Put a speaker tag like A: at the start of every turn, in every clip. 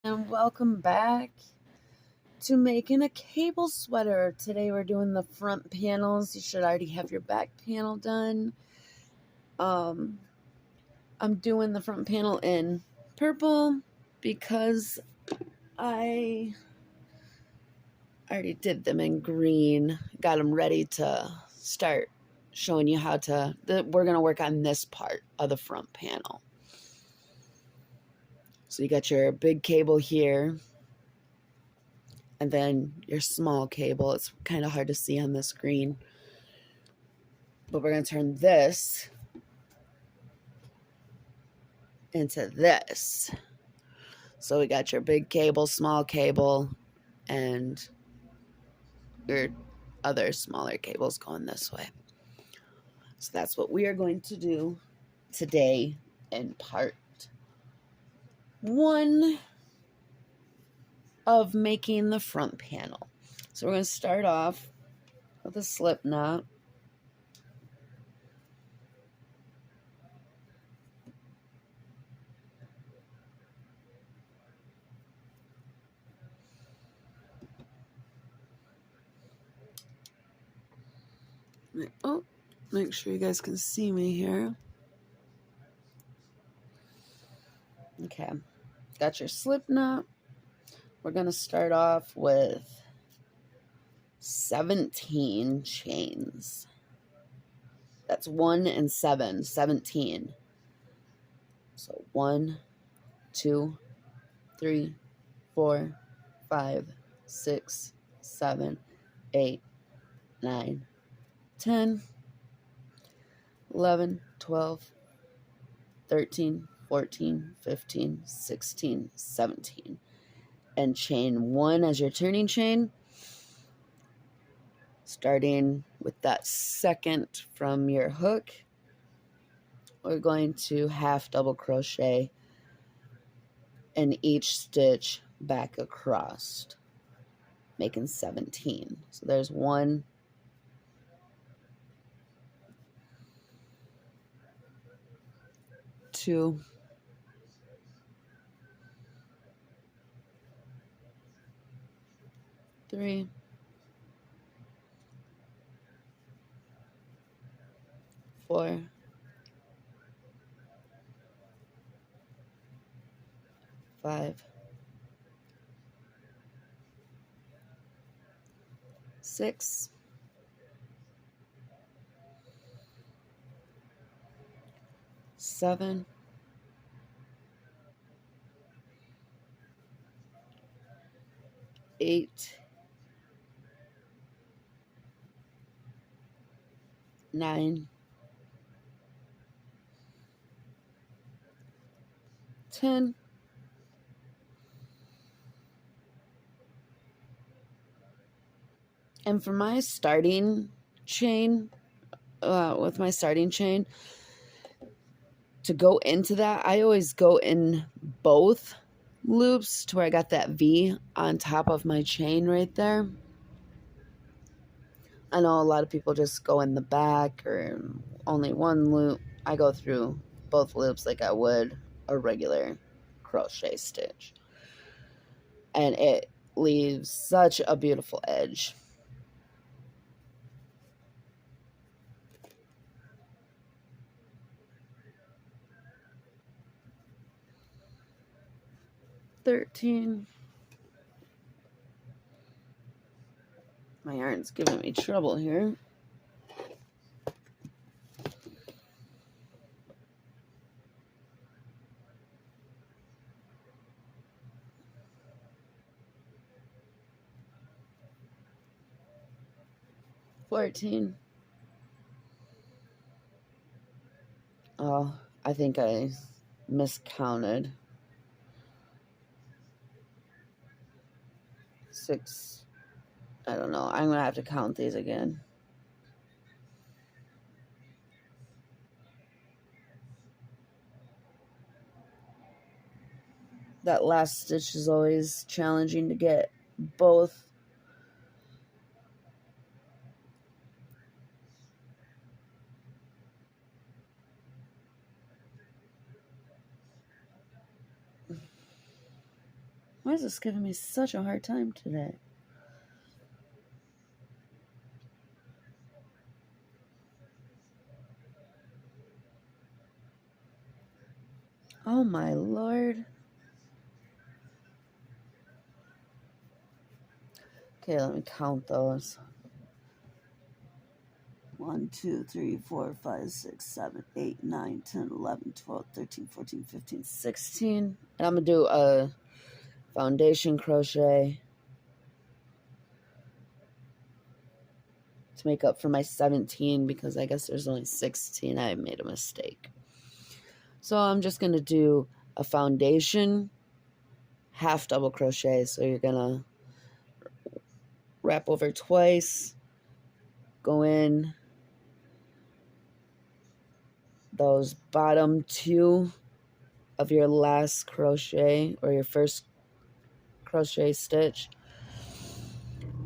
A: And welcome back to making a cable sweater. Today we're doing the front panels. You should already have your back panel done. I'm doing the front panel in purple because I already did them in green. Got them ready to start showing you how to, we're going to work on this part of the front panel. So you got your big cable here. And then your small cable. It's kind of hard to see on the screen. But we're going to turn this into this. So we got your big cable, small cable, and your other smaller cables going this way. So that's what we are going to do today in part 1 of making the front panel. So we're going to start off with a slip knot. Oh, make sure you guys can see me here. Okay, got your slip knot. We're going to start off with 17 chains. That's 1 and 7, 17. So 1, 2, 3, 4, 5, 6, 7, 8, 9, 10, 11, 12, 13, 14, 15, 16, 17. And chain 1 as your turning chain, starting with that second from your hook. We're going to half double crochet in each stitch back across, making 17. So there's 1, 2, 3, 4, 5, 6, 7, 8, 9, 10, 'and for my starting chain, with my starting chain, to go into that, I always go in both loops to where I got that V on top of my chain right there. I know a lot of people just go in the back or only one loop. I go through both loops like I would a regular crochet stitch. And it leaves such a beautiful edge. $13. My yarn's giving me trouble here. $14. Oh, I think I miscounted. 6. I don't know. I'm going to have to count these again. That last stitch is always challenging to get both. Why is this giving me such a hard time today? Oh my Lord. Okay, let me count those. 1, 2, 3, 4, 5, 6, 7, 8, 9, 10, 11, 12, 13, 14, 15, 16. And I'm going to do a foundation crochet to make up for my 17 because I guess there's only 16. I made a mistake. So I'm just going to do a foundation half double crochet. So you're going to wrap over twice, go in those bottom 2 of your last crochet or your first crochet stitch,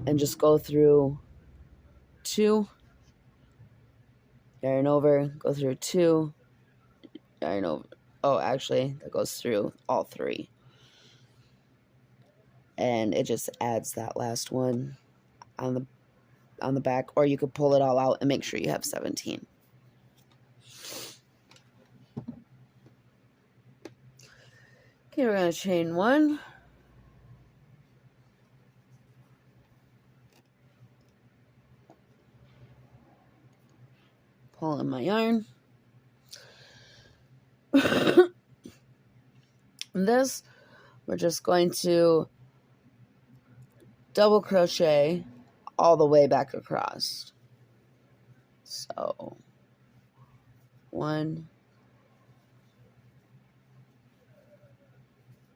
A: and just go through 2, yarn over, go through 2, yarn over. Oh, actually, that goes through all 3. And it just adds that last one on the back, or you could pull it all out and make sure you have 17. Okay, we're going to chain 1. Pull in my yarn. This, we're just going to double crochet all the way back across. So 1,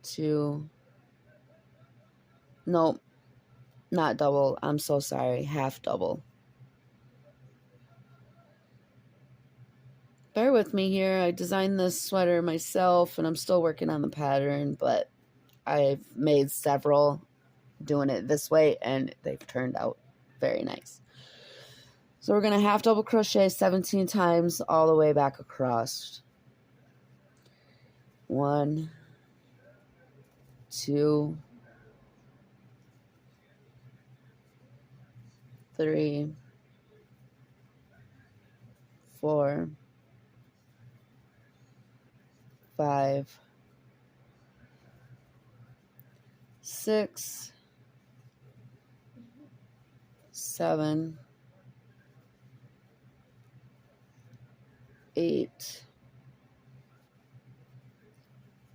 A: 2, nope, not double, I'm so sorry, half double. Bear with me here, I designed this sweater myself and I'm still working on the pattern, but I've made several doing it this way and they've turned out very nice. So we're going to half double crochet 17 times all the way back across. 1, 2, 3, 4, 5, 6, 7, 8,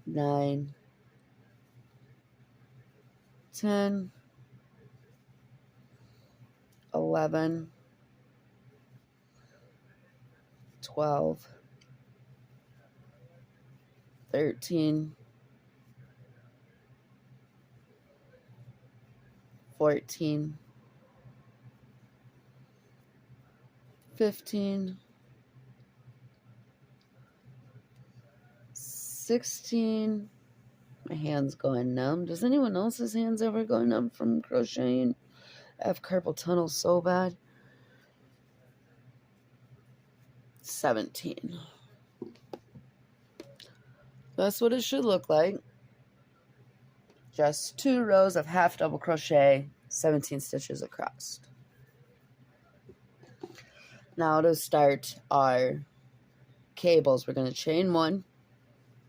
A: 9, 10, 11, 12, 13, 14, 15, 16. My hand's going numb. Does anyone else's hands ever go numb from crocheting? I have carpal tunnel so bad. 17. That's what it should look like. Just 2 rows of half double crochet, 17 stitches across. Now to start our cables, we're going to chain 1,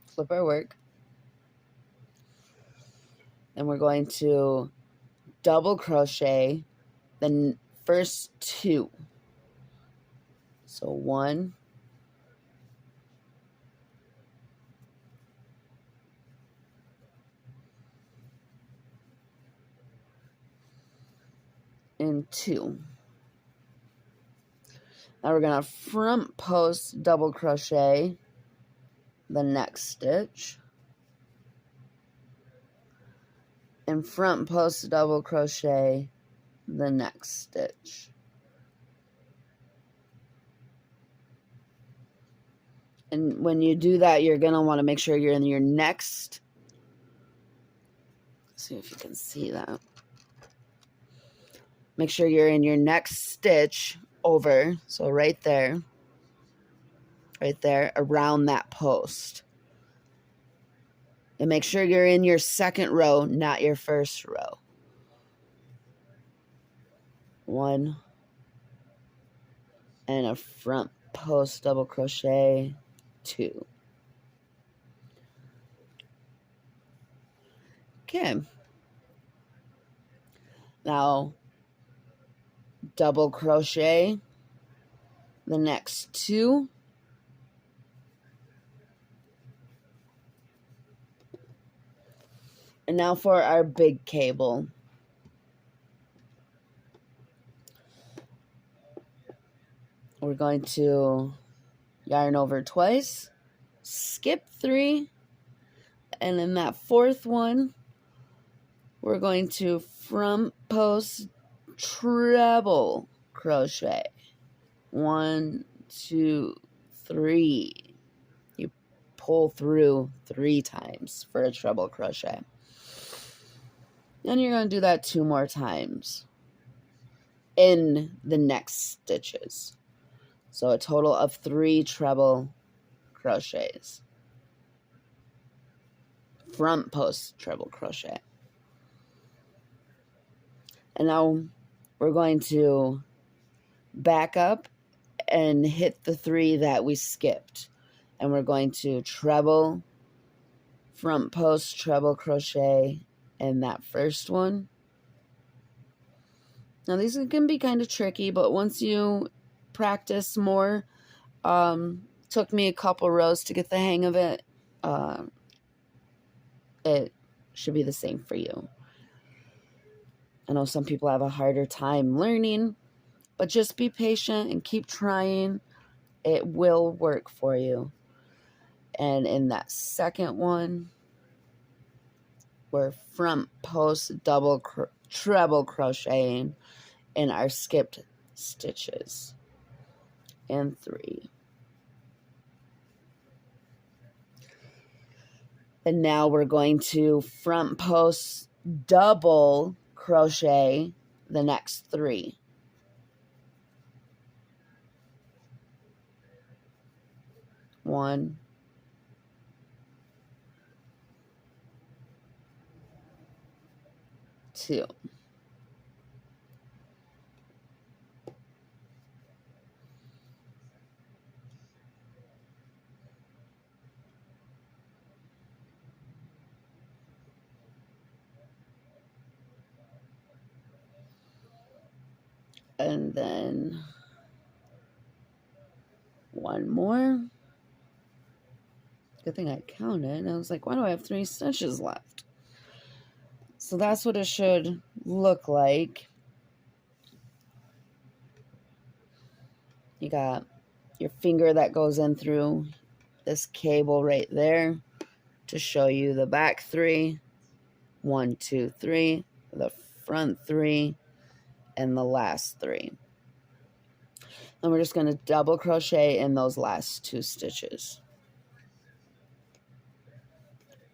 A: flip our work, and we're going to double crochet the first 2. So 1, and 2. Now we're going to front post double crochet the next stitch, and front post double crochet the next stitch. And when you do that, you're going to want to make sure you're in your next, see if you can see that. Make sure you're in your next stitch over, so right there, around that post. And make sure you're in your second row, not your first row. 1 and a front post double crochet, 2. Okay. Now double crochet the next 2. And now for our big cable. We're going to yarn over twice, skip 3, and in that 4th one, we're going to front post treble crochet. 1, 2, 3. You pull through 3 times for a treble crochet. Then you're going to do that 2 more times in the next stitches. So a total of 3 treble crochets. Front post treble crochet. And now we're going to back up and hit the 3 that we skipped. And we're going to treble, front post treble crochet in that first one. Now these can be kind of tricky, but once you practice more, took me a couple rows to get the hang of it. It should be the same for you. I know some people have a harder time learning, but just be patient and keep trying. It will work for you. And in that second one, we're front post treble crocheting in our skipped stitches. And 3. And now we're going to front post double crochet the next 3. 1, 2. And then 1 more. Good thing I counted. I was like, why do I have 3 stitches left? So that's what it should look like. You got your finger that goes in through this cable right there to show you the back 3. 1, 2, 3. The front 3. And the last 3. And we're just going to double crochet in those last 2 stitches.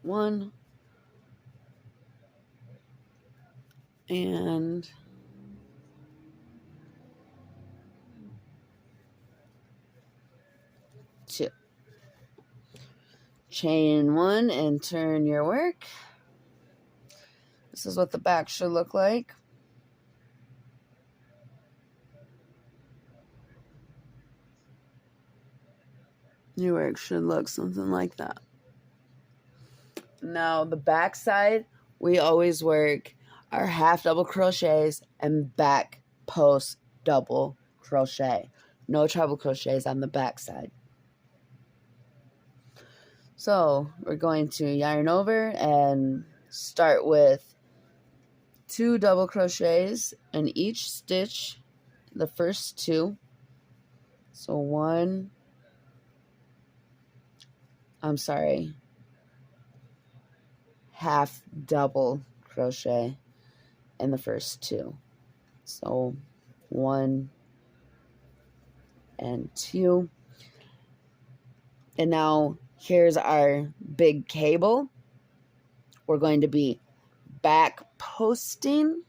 A: 1 and 2. Chain 1 and turn your work. This is what the back should look like. Your work should look something like that. Now the back side, we always work our half double crochets and back post double crochet. No treble crochets on the back side. So we're going to yarn over and start with 2 double crochets in each stitch, the first 2. So half double crochet in the first 2. So 1 and 2. And now here's our big cable. We're going to be back posting.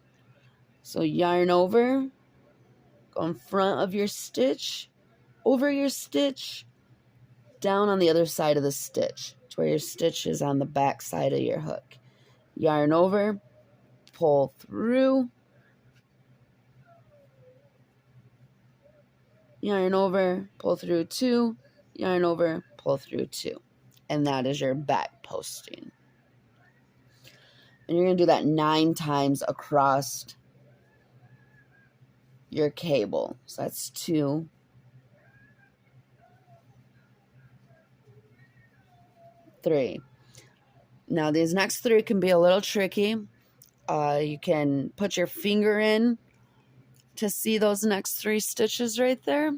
A: So yarn over, go in front of your stitch, over your stitch, down on the other side of the stitch. to where your stitch is on the back side of your hook. Yarn over, pull through, yarn over, pull through 2, yarn over, pull through 2. And that is your back posting. And you're going to do that 9 times across your cable. So that's 2, 3. Now these next 3 can be a little tricky. You can put your finger in to see those next 3 stitches right there.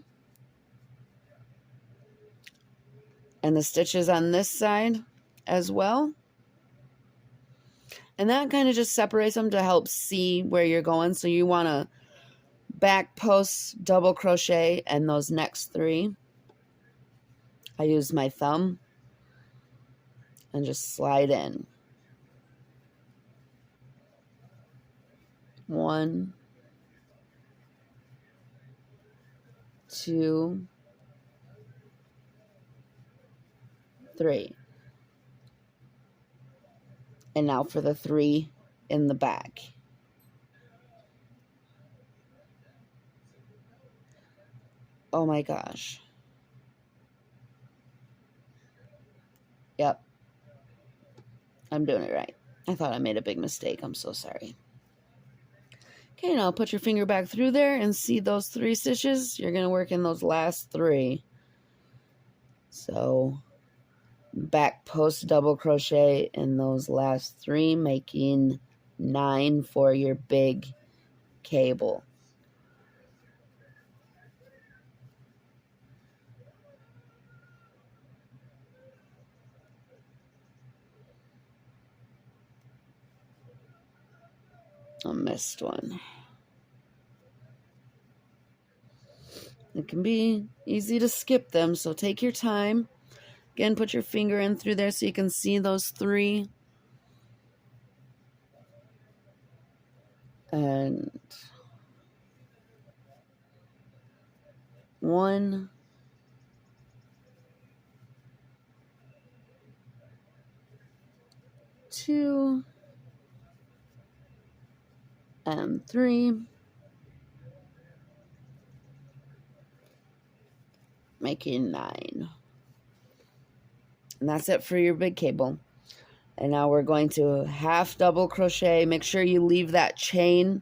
A: And the stitches on this side as well. And that kind of just separates them to help see where you're going. So you want to back post, double crochet, and those next 3. I use my thumb and just slide in. 1, 2, 3. And now for the 3 in the back. Oh my gosh. Yep. I'm doing it right. I thought I made a big mistake. I'm so sorry. Okay, now put your finger back through there and see those 3 stitches. You're going to work in those last 3. So back post double crochet in those last 3, making 9 for your big cable. I missed one. It can be easy to skip them, so take your time. Again, put your finger in through there so you can see those 3. And 1, 2, and 3. Making 9. And that's it for your big cable. And now we're going to half double crochet. Make sure you leave that chain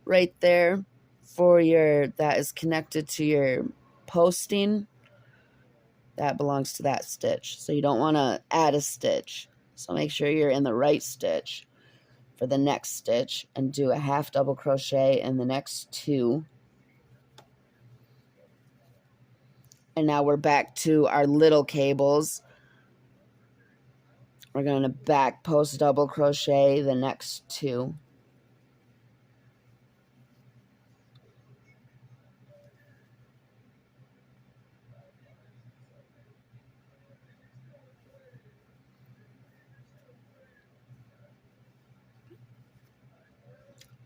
A: right there for your, that is connected to your posting. That belongs to that stitch. So you don't want to add a stitch. So make sure you're in the right stitch for the next stitch and do a half double crochet in the next 2. And now we're back to our little cables. We're going to back post double crochet the next 2.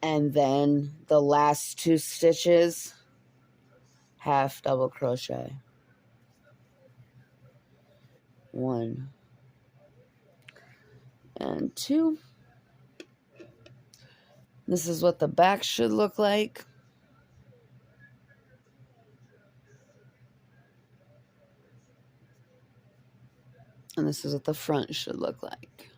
A: And then the last 2 stitches, half double crochet. 1 and 2. This is what the back should look like. And this is what the front should look like.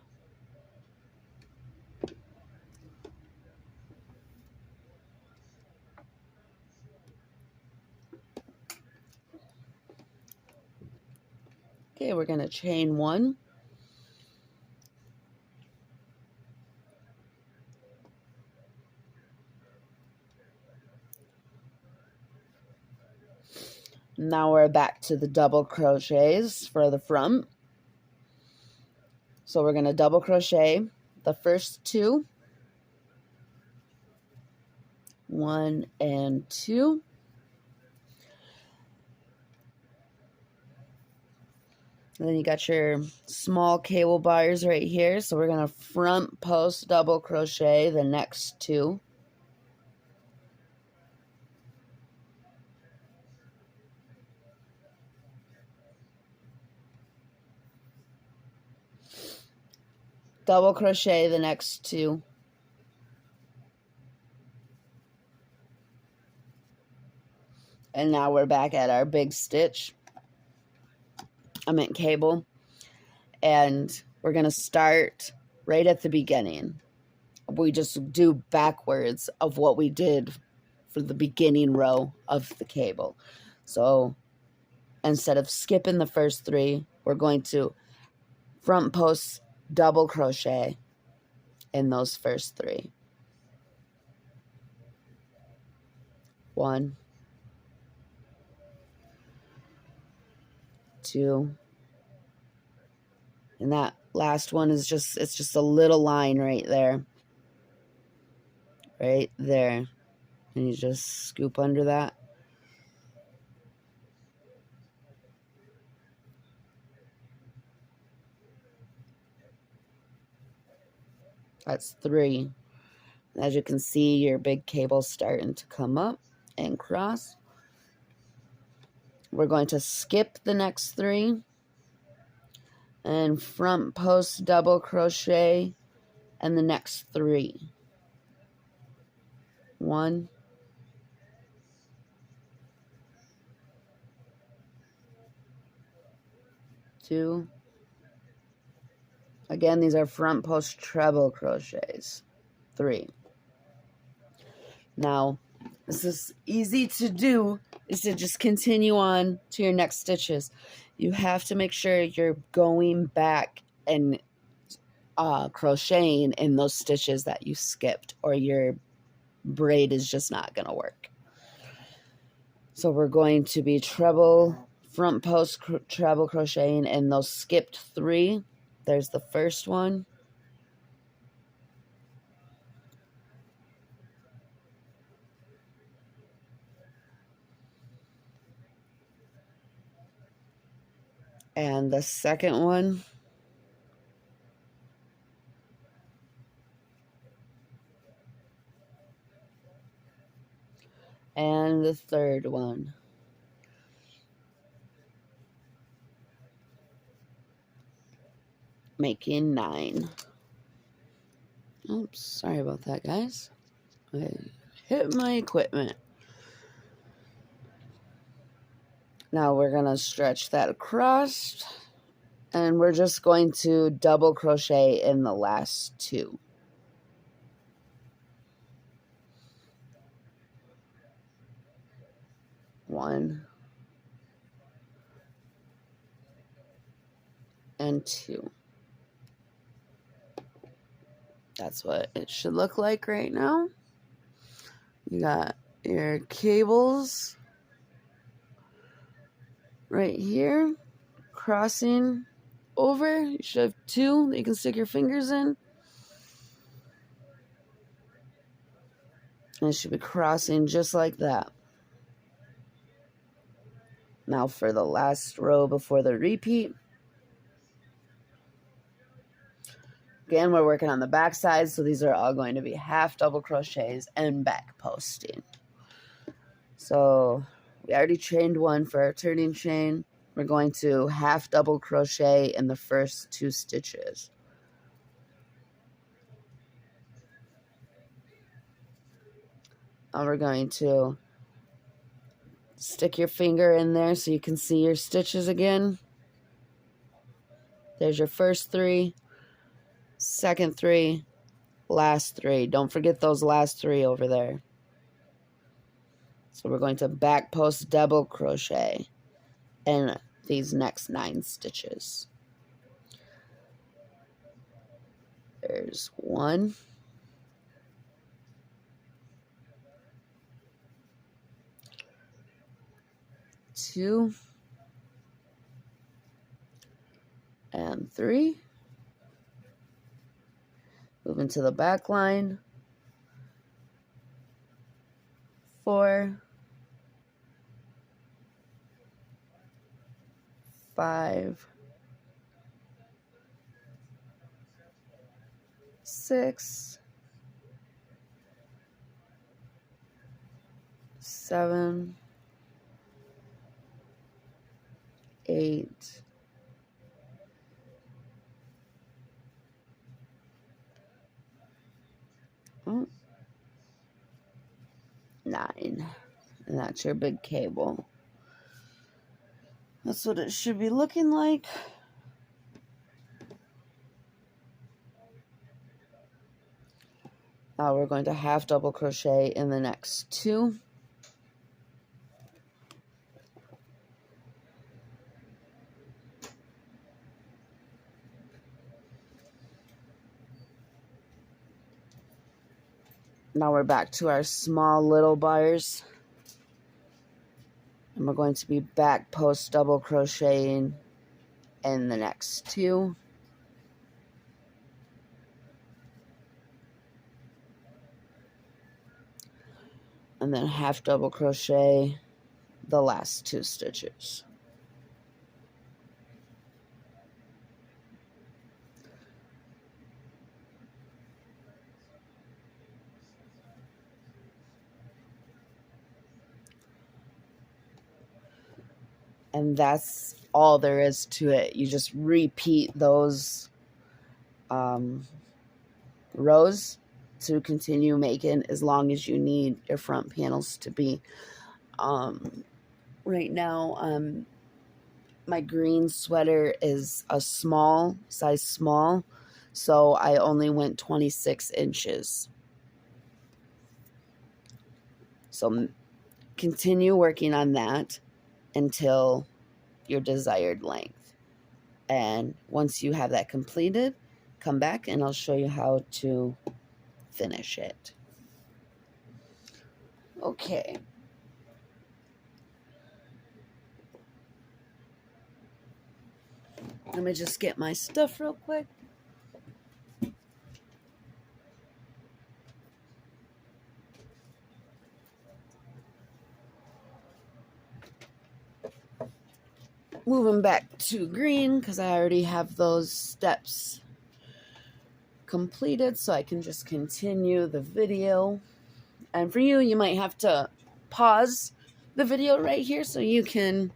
A: Okay, we're going to chain 1. Now we're back to the double crochets for the front. So we're going to double crochet the first 2. 1 and 2. And then you got your small cable bars right here. So we're going to front post double crochet the next 2. double crochet the next 2. And now we're back at our big stitch. I meant cable. And we're going to start right at the beginning. We just do backwards of what we did for the beginning row of the cable. So instead of skipping the first 3, we're going to front post double crochet in those first 3. 1, 2, and that last one is just a little line right there. Right there. And you just scoop under that. That's 3. As you can see, your big cable's starting to come up and cross. We're going to skip the next 3 and front post double crochet and the next 3. 1, 2. Again, these are front post treble crochets. 3. Now, this is easy to do, is to just continue on to your next stitches. You have to make sure you're going back and crocheting in those stitches that you skipped, or your braid is just not going to work. So we're going to be front post treble crocheting in those skipped 3. There's the first one. And the second one. And the third one. Making 9. Oops, sorry about that, guys. I hit my equipment. Now we're going to stretch that across, and we're just going to double crochet in the last 2. 1 and 2. That's what it should look like right now. You got your cables right here crossing over. You should have 2 that you can stick your fingers in. And it should be crossing just like that. Now for the last row before the repeat. Again, we're working on the back side, so these are all going to be half double crochets and back posting. So we already chained 1 for our turning chain. We're going to half double crochet in the first 2 stitches. Now we're going to stick your finger in there so you can see your stitches again. There's your first 3, second 3, last 3. Don't forget those last 3 over there. So we're going to back post double crochet in these next 9 stitches. There's 1, 2, and 3. Move into the back line. 4, 5, 6, 7, 8, Oh, 9. And that's your big cable. That's what it should be looking like. Now we're going to half double crochet in the next 2. Now we're back to our small little bars. And we're going to be back post double crocheting in the next 2. And then half double crochet the last 2 stitches. And that's all there is to it. You just repeat those rows to continue making as long as you need your front panels to be. Right now, my green sweater is a size small, so I only went 26 inches. So continue working on that until your desired length. And once you have that completed, come back and I'll show you how to finish it. Okay. Let me just get my stuff real quick. Moving back to green because I already have those steps completed, so I can just continue the video. And for you, you might have to pause the video right here so you can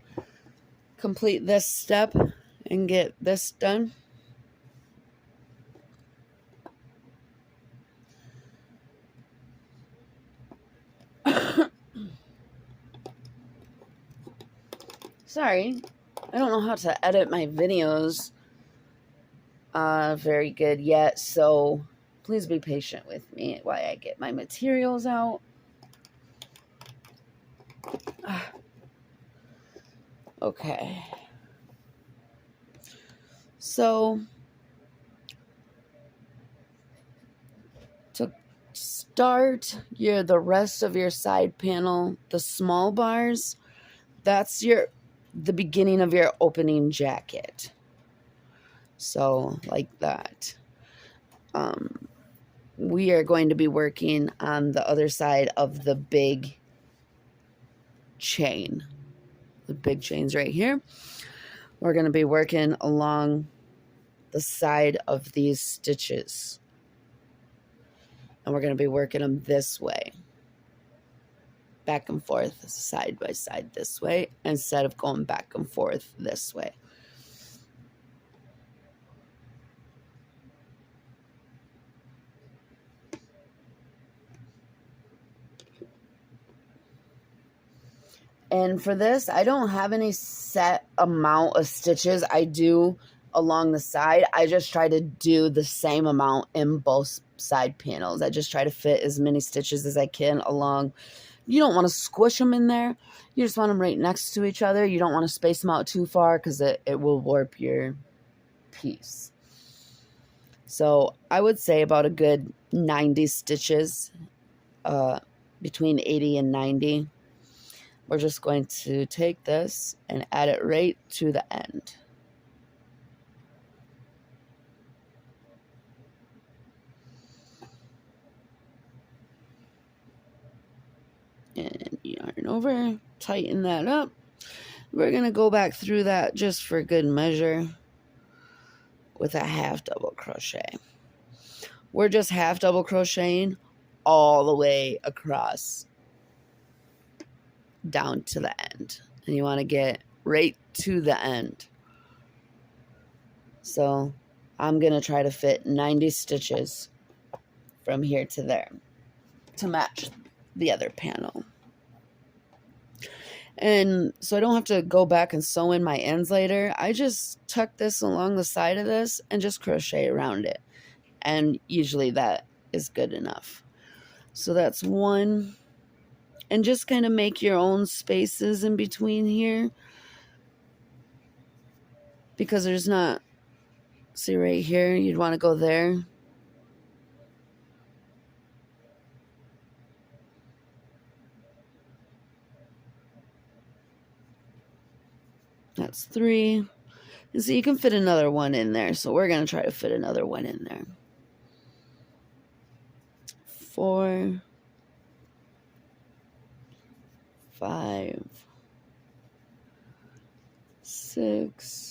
A: complete this step and get this done. Sorry, I don't know how to edit my videos very good yet, so please be patient with me while I get my materials out. Okay. So to start the rest of your side panel, the small bars, that's the beginning of your opening jacket. So like that. We are going to be working on the other side of the big chain. The big chain's right here. We're going to be working along the side of these stitches. And we're going to be working them this way. Back and forth, side by side this way, instead of going back and forth this way. And for this, I don't have any set amount of stitches I do along the side. I just try to do the same amount in both side panels. I just try to fit as many stitches as I can along. You don't want to squish them in there. You just want them right next to each other. You don't want to space them out too far because it will warp your piece. So I would say about a good 90 stitches, between 80 and 90. We're just going to take this and add it right to the end. And yarn over, tighten that up. We're going to go back through that just for good measure with a half double crochet. We're just half double crocheting all the way across down to the end, and you want to get right to the end. So I'm going to try to fit 90 stitches from here to there to match the other panel. And so I don't have to go back and sew in my ends later. I just tuck this along the side of this and just crochet around it. And usually that is good enough. So that's one. And just kind of make your own spaces in between here. Because there's not, see right here, you'd want to go there. That's 3. And so you can fit another one in there. So we're going to try to fit another one in there. 4, 5, 6,